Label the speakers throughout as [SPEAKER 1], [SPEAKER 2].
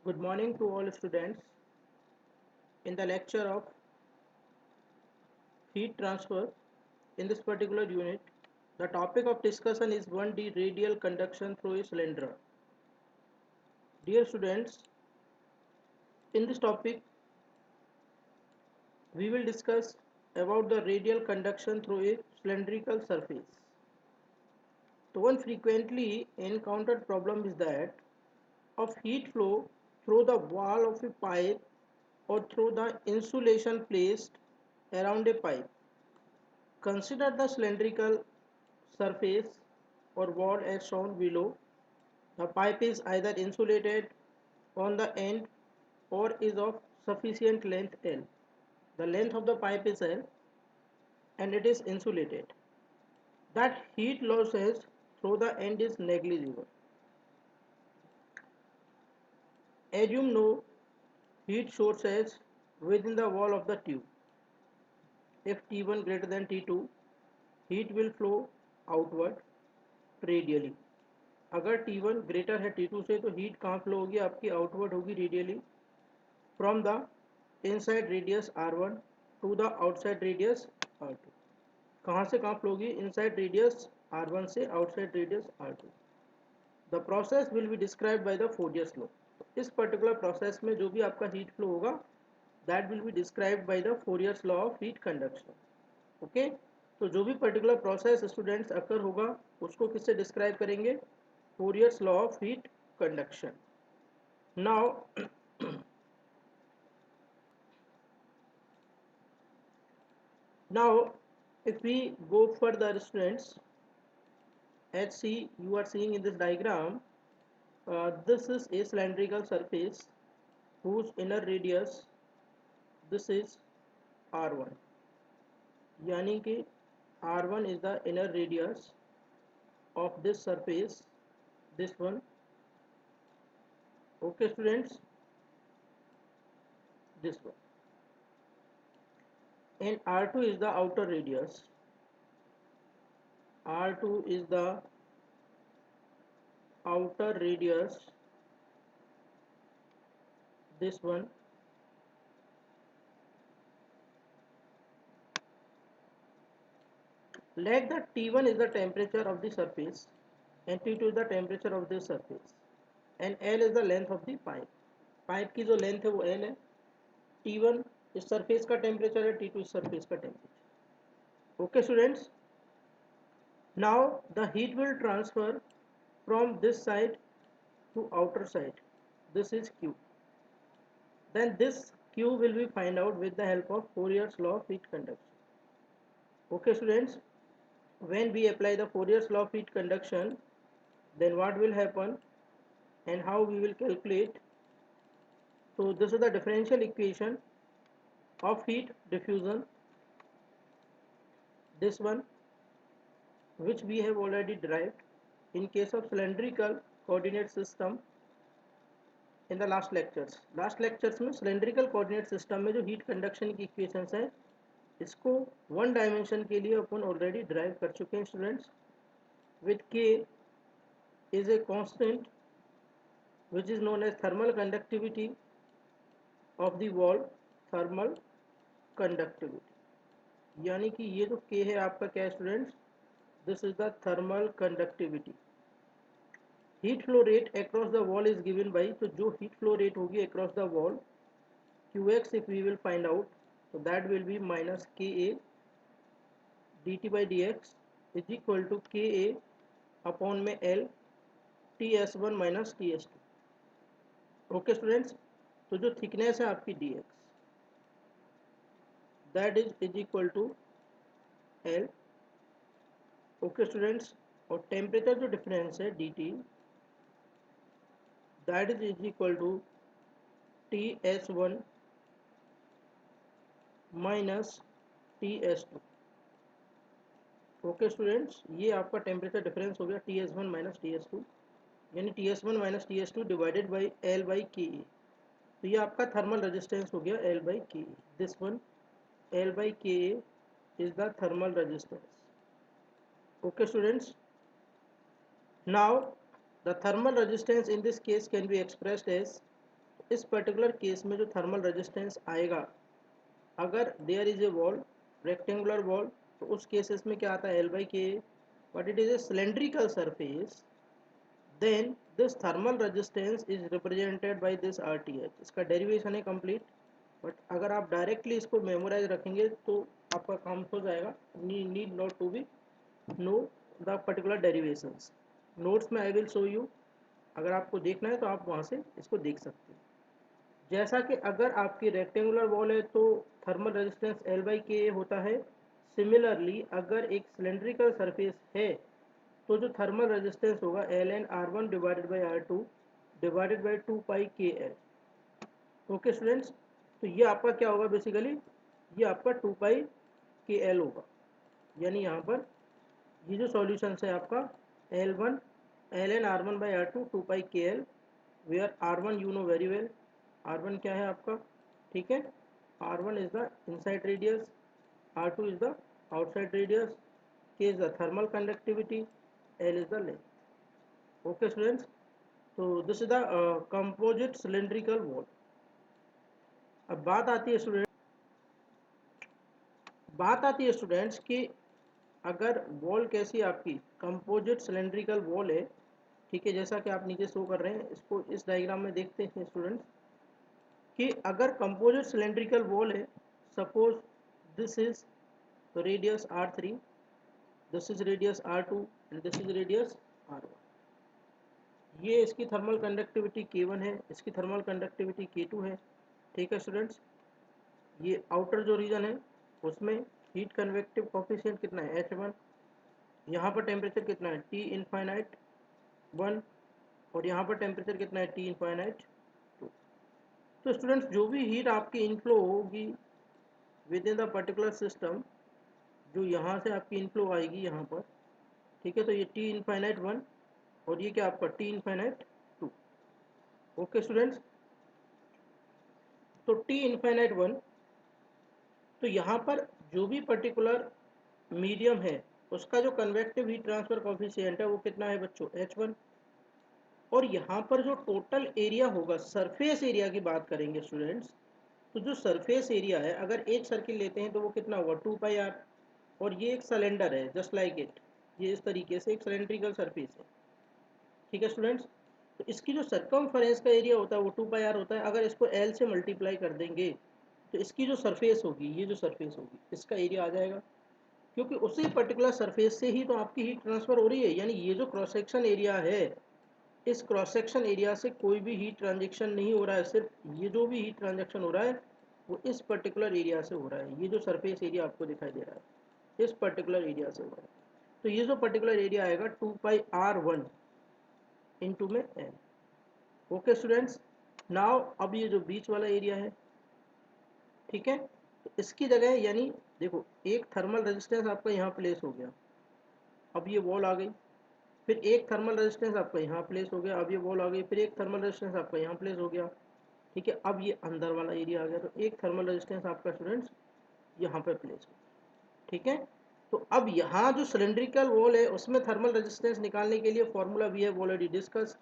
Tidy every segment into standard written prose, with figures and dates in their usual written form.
[SPEAKER 1] Good morning to all students. In the lecture of heat transfer, in this particular unit, the topic of discussion is 1D radial conduction through a cylinder. Dear students, in this topic, we will discuss about the radial conduction through a cylindrical surface. So one frequently encountered problem is that of heat flow through the wall of a pipe or through the insulation placed around a pipe. Consider the cylindrical surface or wall as shown below. The pipe is either insulated on the end or is of sufficient length L. The length of the pipe is L and it is insulated. That heat losses through the end is negligible. As you know, heat sources within the wall of the tube. If T1 greater than T2, heat will flow outward radially. अगर T1 greater है T2 से तो heat कहाँ flow होगी आपकी outward होगी radially from the inside radius R1 to the outside radius R2. कहाँ से कहाँ फ्लो होगी इनसाइड रेडियस R1 से outside radius R2. The process will be describe by the Fourier's law. इस पर्टिकुलर प्रोसेस में जो भी आपका हीट फ्लो होगा that will be describe by the Fourier's law of heat conduction. Okay, तो जो भी पर्टिकुलर प्रोसेस स्टूडेंट्स अकर होगा उसको किससे डिस्क्राइब करेंगे Fourier's law of heat conduction. Now, now if we go further, students, as see you are seeing in this diagram, this is a cylindrical surface whose inner radius this is R1. यानी कि R1 is the inner radius of this surface. This one. Okay, students. This one. And R2 is the outer radius. R2 is the outer radius, this one, let the T1 is the temperature of the surface and T2 is the temperature of this surface and L is the length of the pipe. Pipe की जो length है वो L है. T1 इस surface का temperature है, T2 इस surface का temperature. Okay students, now the heat will transfer from this side to outer side. This is Q. Then this Q will be find out with the help of Fourier's law of heat conduction. Okay students, when we apply the Fourier's law of heat conduction, then what will happen and how we will calculate. So this is the differential equation of heat diffusion, this one, which we have already derived in case of cylindrical coordinate system in the last lectures में cylindrical coordinate system में जो heat conduction की equations है इसको one dimension के लिए अपन already drive कर चुके हैं students. With K is a constant which is known as thermal conductivity of the wall. thermal conductivity यानी कि ये जो K है आपका क्या है students, this is the thermal conductivity. Heat flow rate across the wall is given by, तो जो हीट फ्लो रेट होगी across the wall Qx if we will find out, so that will be minus Ka dt by dx is equal to Ka upon में L Ts1 minus Ts2. Okay students, तो जो thickness है आपकी dx that is equal to L. Okay students, और temperature जो difference है dt that is equal to Ts1 minus Ts2. Okay students, ये आपका टेम्परेचर डिफरेंस हो गया Ts1 माइनस Ts2, यानी Ts1 minus Ts2 divided by L by Ka. तो ये आपका थर्मल रेजिस्टेंस हो गया L by Ka. This one L by Ka is the thermal resistance. Okay students, now the thermal resistance in this case can be expressed as इस particular case में जो thermal resistance आएगा, अगर there is a wall, rectangular wall, तो उस cases में क्या आता है, L/K, but it is a cylindrical surface, then this thermal resistance is represented by this RTH। इसका डेरिवेशन है कंप्लीट, बट अगर आप डायरेक्टली इसको मेमोराइज रखेंगे तो आपका काम हो जाएगा, need not to be know the particular derivations. Notes में आई विल शो यू, अगर आपको देखना है तो आप वहाँ से इसको देख सकते हैं। जैसा कि अगर आपकी रेक्टेंगुलर वॉल है तो थर्मल रेजिस्टेंस L/K होता है। सिमिलरली अगर एक सिलेंड्रिकल सरफेस है तो जो थर्मल रेजिस्टेंस होगा ln R1 divided by R2 divided by 2πKL। Okay students, तो ये आपका क्या होगा, बेसिकली ये आपका 2πKL होगा। यानी यहाँ पर ये जो सॉल्यूशन है आपका L1 ln R1 by R2 2πKL, where R1 you know very well, R1 क्या है आपका, ठीक है, R1 is the inside radius, R2 is the outside radius, K is the thermal conductivity, L is the length. Okay students, तो this is the composite cylindrical wall. अब बात आती है स्टूडेंट्स कि अगर वॉल कैसी आपकी कंपोजिट सिलेंड्रिकल वॉल है, ठीक है, जैसा कि आप नीचे शो कर रहे हैं, इसको इस डायग्राम में देखते हैं स्टूडेंट्स कि अगर कंपोजिट सिलेंड्रिकल वॉल है, suppose this is radius R3, this is radius R2 and this is radius R1। ये इसकी थर्मल कंडक्टिविटी K1 है, इसकी थर्मल कंडक्टिविटी K2 है, ठीक है स्टूडेंट्स। ये आउटर जो रीजन है उसमें हीट कन्वेक्टिव कोफिशिएंट कितना है, H1, यहाँ पर टेम्परेचर कितना है, T इनफाइनाइट 1, और यहाँ पर टेम्परेचर कितना है, T इनफाइनाइट 2। तो स्टूडेंट्स जो भी हीट आपकी इनफ्लो होगी with in the particular system, जो यहाँ से आपकी इनफ्लो आएगी यहाँ पर, ठीक है, तो ये T इनफाइनाइट 1 और ये क्या आपका T इनफाइनाइट 2। ओके स्टूडेंट्स, तो T इनफाइनाइट 1, तो यहाँ पर जो भी पर्टिकुलर मीडियम है उसका जो कन्वेक्टिव हीट ट्रांसफर कोफिशिएंट है वो कितना है बच्चों, H1। और यहाँ पर जो टोटल एरिया होगा, सरफेस एरिया की बात करेंगे स्टूडेंट्स, तो जो सरफेस एरिया है अगर एक सर्किल लेते हैं तो वो कितना होगा, 2πr। और ये एक सिलेंडर है, जस्ट लाइक इट, ये इस तरीके से एक सिलेंड्रिकल सरफेस है, ठीक है स्टूडेंट्स। तो इसकी जो सर्कमफरेंस का एरिया होता है वो 2πr होता है। अगर इसको L से मल्टीप्लाई कर देंगे तो इसकी जो सरफेस होगी, ये जो सरफेस होगी, इसका एरिया आ जाएगा, क्योंकि उसी पर्टिकुलर सरफेस से ही तो आपकी हीट ट्रांसफर हो रही है। यानी ये जो क्रॉस सेक्शन एरिया है, इस क्रॉस सेक्शन एरिया से कोई भी हीट ट्रांजेक्शन नहीं हो रहा है, सिर्फ ये जो भी हीट ट्रांजेक्शन हो रहा है वो इस पर्टिकुलर एरिया से हो रहा है। ये जो सरफेस एरिया आपको दिखाई दे रहा है इस पर्टिकुलर एरिया से हो रहा है। तो ये जो पर्टिकुलर एरिया आएगा 2πr1 इंटू में L। ओके स्टूडेंट्स, नाउ अब ये जो बीच वाला एरिया है, ठीक है, तो इसकी जगह यानी देखो एक थर्मल रेजिस्टेंस आपका यहाँ प्लेस हो गया, अब ये वॉल आ गई, फिर एक थर्मल रेजिस्टेंस आपका यहाँ प्लेस हो गया, अब ये वॉल आ गई, फिर एक थर्मल रेजिस्टेंस आपका यहाँ प्लेस हो गया, ठीक है, अब ये अंदर वाला एरिया आ गया, तो एक थर्मल रेजिस्टेंस आपका स्टूडेंट्स यहाँ पे प्लेस हो, ठीक है। तो अब यहाँ जो सिलेंड्रिकल वॉल है उसमें थर्मल रेजिस्टेंस निकालने के लिए formula we have already discuss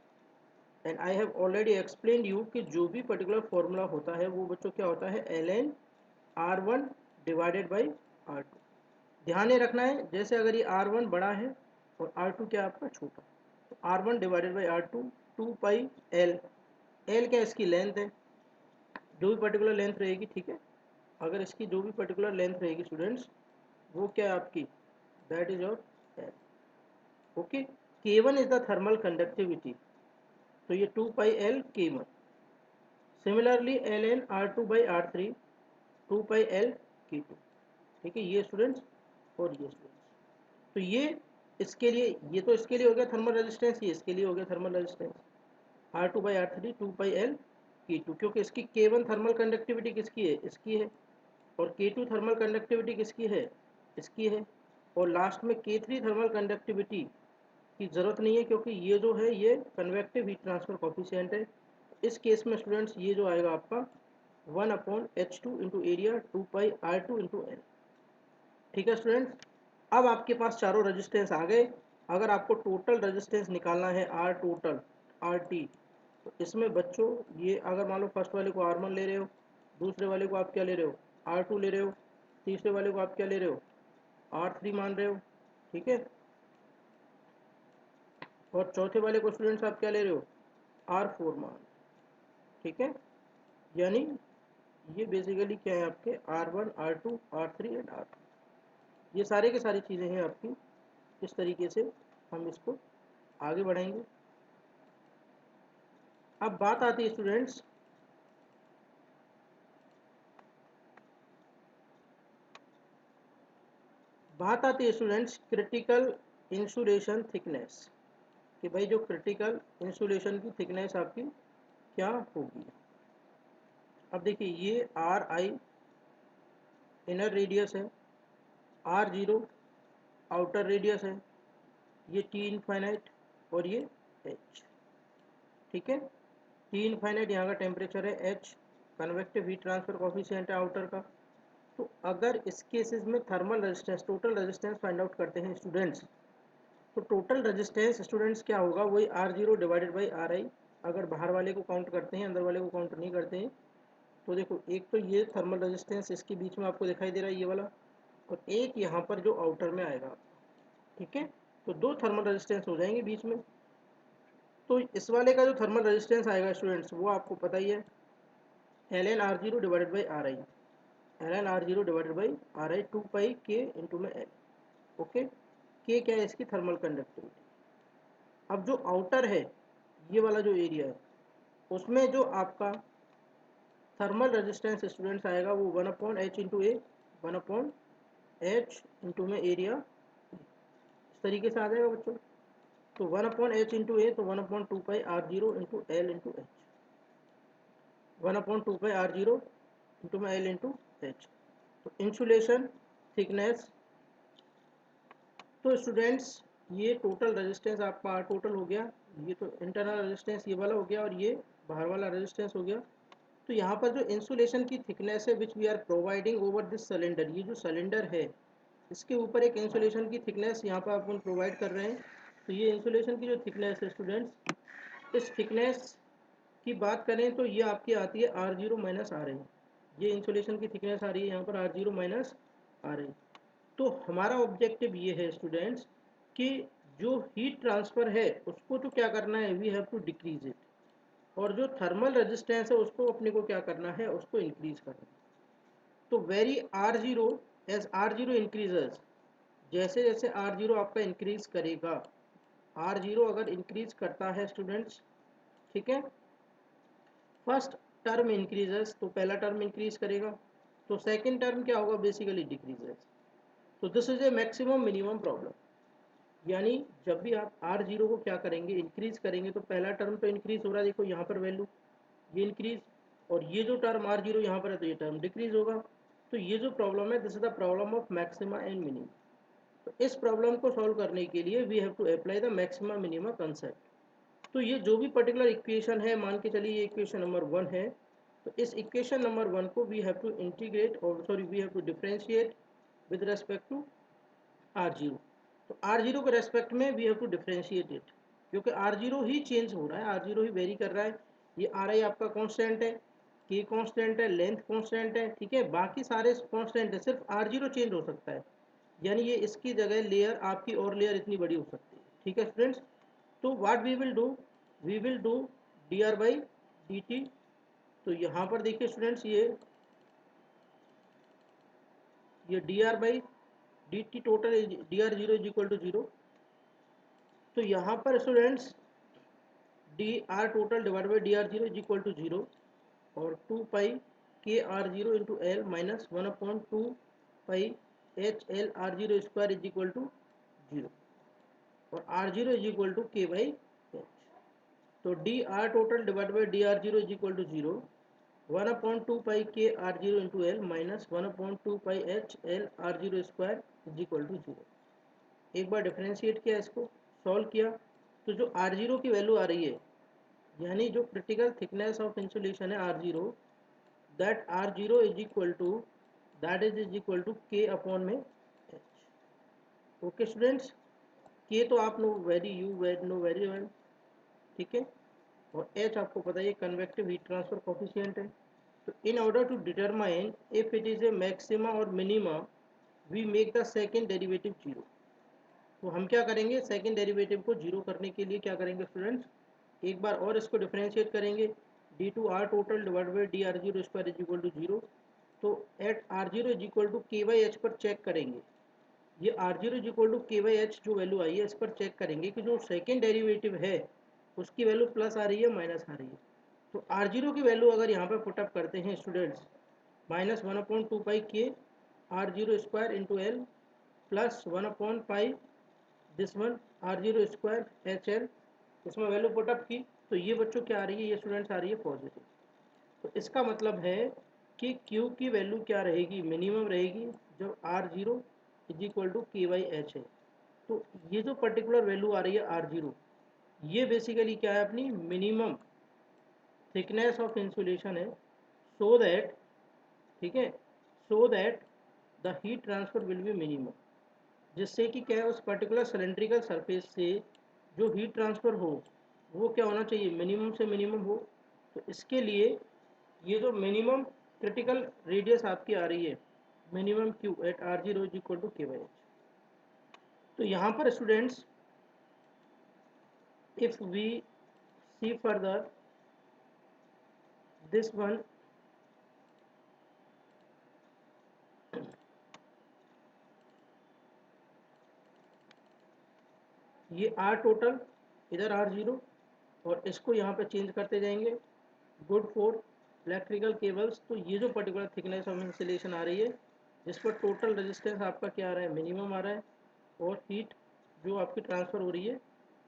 [SPEAKER 1] and I have already explain you कि जो भी पर्टिकुलर फॉर्मूला होता है वो बच्चों क्या होता है, ln R1 divided by R2। ध्यान ये रखना है, जैसे अगर ये R1 बड़ा है और R2 क्या आपका छोटा, तो R1 divided by R2 2πL, L क्या इसकी लेंथ है, जो भी पर्टिकुलर लेंथ रहेगी, ठीक है, अगर इसकी जो भी पर्टिकुलर लेंथ रहेगी स्टूडेंट्स वो क्या है आपकी, that is your L। Okay, K1 is the thermal conductivity, तो ये 2πL K1। Similarly ln R2 by R3 2πL K2, ठीक है, ये स्टूडेंट्स और ये स्टूडेंट्स। तो ये इसके लिए, ये तो इसके लिए हो गया थर्मल रेजिस्टेंस, ये इसके लिए हो गया thermal resistance, R2 by R3 2πL K2, क्योंकि इसकी K1 थर्मल कंडक्टिविटी किसकी है, इसकी है, और K2 थर्मल कंडक्टिविटी किसकी है, इसकी है, और लास्ट में K3 थर्मल कंडक्टिविटी की ज़रूरत नहीं है क्योंकि ये जो है ये कन्वेक्टिव हीट ट्रांसफर कोफिशिएंट है। इस केस में स्टूडेंट्स ये जो आएगा आपका 1/H2 into area 2πr2 into L, ठीक है स्टूडेंट्स। अब आपके पास चारों रेजिस्टेंस आ गए। अगर आपको टोटल रेजिस्टेंस निकालना है R टोटल RT, तो इसमें बच्चों ये अगर मान लो फर्स्ट वाले को R1 ले रहे हो, दूसरे वाले को आप क्या ले रहे हो, R2 ले रहे हो, तीसरे वाले को आप क्या ले रहे हो, R3 मान रहे हो, ठीक है, और चौथे वाले को स्टूडेंट्स आप क्या ले रहे हो, R4 मान, ठीक है। यानी ये बेसिकली क्या है आपके R1, R2, R3 and R4, ये सारे के सारी चीज़ें हैं आपकी। इस तरीके से हम इसको आगे बढ़ाएंगे। अब बात आती है स्टूडेंट्स क्रिटिकल इंसुलेशन थिकनेस, कि भाई जो क्रिटिकल इंसुलेशन की थिकनेस आपकी क्या होगी। अब देखिए ये आर आई इनर रेडियस है, R0 आउटर रेडियस है, ये टी इनफाइनाइट और ये H, ठीक है। टी इनफाइनाइट यहाँ का टेम्परेचर है, H convective heat transfer coefficient है आउटर का। तो अगर इस केसेस में thermal resistance, total resistance find out करते हैं स्टूडेंट्स, तो टोटल रेजिस्टेंस स्टूडेंट्स क्या होगा, वही R0 डिवाइडेड बाई RI। अगर बाहर वाले को काउंट करते हैं, अंदर वाले को काउंट नहीं करते हैं, तो देखो एक तो ये थर्मल रेजिस्टेंस इसके बीच में आपको दिखाई दे रहा है ये वाला, और एक यहाँ पर जो आउटर में आएगा, ठीक है। तो दो थर्मल रेजिस्टेंस हो जाएंगे बीच में। तो इस वाले का जो थर्मल रेजिस्टेंस आएगा स्टूडेंट्स, वो आपको पता ही है, ln R0 divided by RI, ln R0 divided by RI 2 pi K into में L, ओके। K क्या है, इसकी थर्मल कंडक्टिविटी। अब जो आउटर है, ये वाला जो एरिया है, उसमें जो आपका थर्मल रेजिस्टेंस स्टूडेंट्स आएगा वो 1/H इंटू ए, 1/H इंटू में एरिया, इस तरीके से आ जाएगा बच्चों। तो 1/H इंटू ए, तो 1/2 पाई R0 into L into H, 1/2 पाई R0 इंटू में L इंटू H। तो इंसुलेशन थिकनेस, तो स्टूडेंट्स ये टोटल रेजिस्टेंस आपका R टोटल हो गया, ये तो इंटरनल रेजिस्टेंस ये वाला हो गया, और ये बाहर वाला रेजिस्टेंस हो गया। तो यहाँ पर जो इंसुलेशन की थिकनेस है which we are providing over this cylinder, ये जो सिलेंडर है इसके ऊपर एक इंसुलेशन की थिकनेस यहाँ पर अपन प्रोवाइड कर रहे हैं। तो ये इंसुलेशन की जो थिकनेस है स्टूडेंट्स, इस थिकनेस की बात करें तो ये आपकी आती है R0 माइनस RI, ये इंसुलेशन की थिकनेस आ रही है यहाँ पर R0 माइनस RI। तो हमारा ऑब्जेक्टिव ये है स्टूडेंट्स कि जो हीट ट्रांसफ़र है उसको तो क्या करना है, we have to decrease it, और जो थर्मल रेजिस्टेंस है उसको अपने को क्या करना है, उसको इंक्रीज करना है। तो very R0 as R0 increases, जैसे जैसे R0 आपका इंक्रीज करेगा, R0 अगर इंक्रीज करता है स्टूडेंट्स, ठीक है, फर्स्ट टर्म इंक्रीजेस, तो पहला टर्म इंक्रीज करेगा, तो सेकंड टर्म क्या होगा, बेसिकली डिक्रीजेस। तो this is a maximum minimum problem. यानी जब भी आप R0 को क्या करेंगे, इंक्रीज करेंगे, तो पहला टर्म तो इंक्रीज हो रहा है, देखो यहाँ पर वैल्यू ये इंक्रीज, और ये जो टर्म R0 यहाँ पर है तो ये टर्म डिक्रीज होगा। तो ये जो प्रॉब्लम है, this is the problem of maxima and minima. तो इस प्रॉब्लम को सॉल्व करने के लिए we have to apply the maxima minima concept. तो ये जो भी पर्टिकुलर इक्वेशन है, मान के चलिए ये इक्वेशन नंबर 1 है, तो इस इक्वेशन नंबर 1 को वी हैव टू इंटीग्रेट, और sorry we have to differentiate with respect to R0। तो R0 के रेस्पेक्ट में we have to differentiate it, क्योंकि R0 ही चेंज हो रहा है, R0 ही वेरी कर रहा है। ये RI आपका कांस्टेंट है, K कांस्टेंट है, लेंथ कांस्टेंट है, ठीक है, बाकी सारे कांस्टेंट है, सिर्फ R0 चेंज हो सकता है। यानी ये इसकी जगह लेयर आपकी और लेयर इतनी बड़ी हो सकती है, ठीक है स्टूडेंट्स। तो what we will do, we will do dr by dt। तो यहाँ पर देखिए स्टूडेंट्स, ये dr by dt total, dr0 is equal to 0। तो यहाँ पर students D R total divide by dr0 is equal to 0, और 2 pi K R0 into L minus 1/2 pi HL R0 square is equal to 0, और R0 is equal to K by H. तो D R total divide by dr0 is equal to 0, 1/2 pi K R0 into L minus 1/2 pi HL R0 square is equal to 0। एक बार differentiate किया, इसको solve किया, तो जो R0 की value आ रही है, यानी जो क्रिटिकल थिकनेस ऑफ इंसुलेशन है R0, that R0 is equal to, that is equal to K upon में H। ओके स्टूडेंट्स, K तो आप know very, you know very well, ठीक है। और h आपको पता है कन्वेक्टिव हीट ट्रांसफर कोफिशिएंट है। तो in order to determine if it is a maxima और minima we make the second derivative zero. तो हम क्या करेंगे, सेकेंड डेरिवेटिव को जीरो करने के लिए क्या करेंगे स्टूडेंट्स, एक बार और इसको डिफरेंशिएट करेंगे, D two R total divide by D R zero square is equal to zero. तो at R zero is equal to K Y H पर चेक करेंगे, ये R zero is equal to K Y H जो value आई है इस पर check करेंगे कि जो सेकेंड डेरिवेटिव है उसकी वैल्यू प्लस आ रही है माइनस आ रही है। तो आर जीरो की वैल्यू अगर यहाँ पर पुटअप करते हैं students, minus one upon two pi K R zero square into L plus one upon pi this one R zero square H L, इसमें वैल्यू पुटअप की तो ये बच्चों क्या आ रही है, ये स्टूडेंट्स आ रही है पॉजिटिव। तो इसका मतलब है कि Q की वैल्यू क्या रहेगी, मिनिमम रहेगी जब R zero is equal to K Y H है। तो ये जो पर्टिकुलर वैल्यू आ रही है आर जीरो, ये बेसिकली क्या है, अपनी मिनिमम थिकनेस ऑफ इंसुलेशन है, सो दैट, ठीक है, so that the heat transfer will be minimum, जिससे कि क्या है उस पर्टिकुलर सिलेंड्रिकल सरफेस से जो हीट ट्रांसफ़र हो वो क्या होना चाहिए, मिनिमम से मिनिमम हो। तो इसके लिए ये जो मिनिमम क्रिटिकल रेडियस आपकी आ रही है, minimum Q at R zero is equal to K Y H. तो यहाँ पर students if we see further this one, ये आर टोटल इधर आर जीरो और इसको यहाँ पे चेंज करते जाएंगे, गुड फॉर इलेक्ट्रिकल केबल्स। तो ये जो पर्टिकुलर थिकनेस ऑफ इंसुलेशन आ रही है जिस पर टोटल रेजिस्टेंस आपका क्या आ रहा है, मिनिमम आ रहा है, और हीट जो आपकी ट्रांसफ़र हो रही है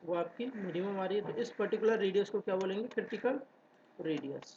[SPEAKER 1] वो आपकी मिनिमम आ रही है। तो इस पर्टिकुलर रेडियस को क्या बोलेंगे, क्रिटिकल रेडियस।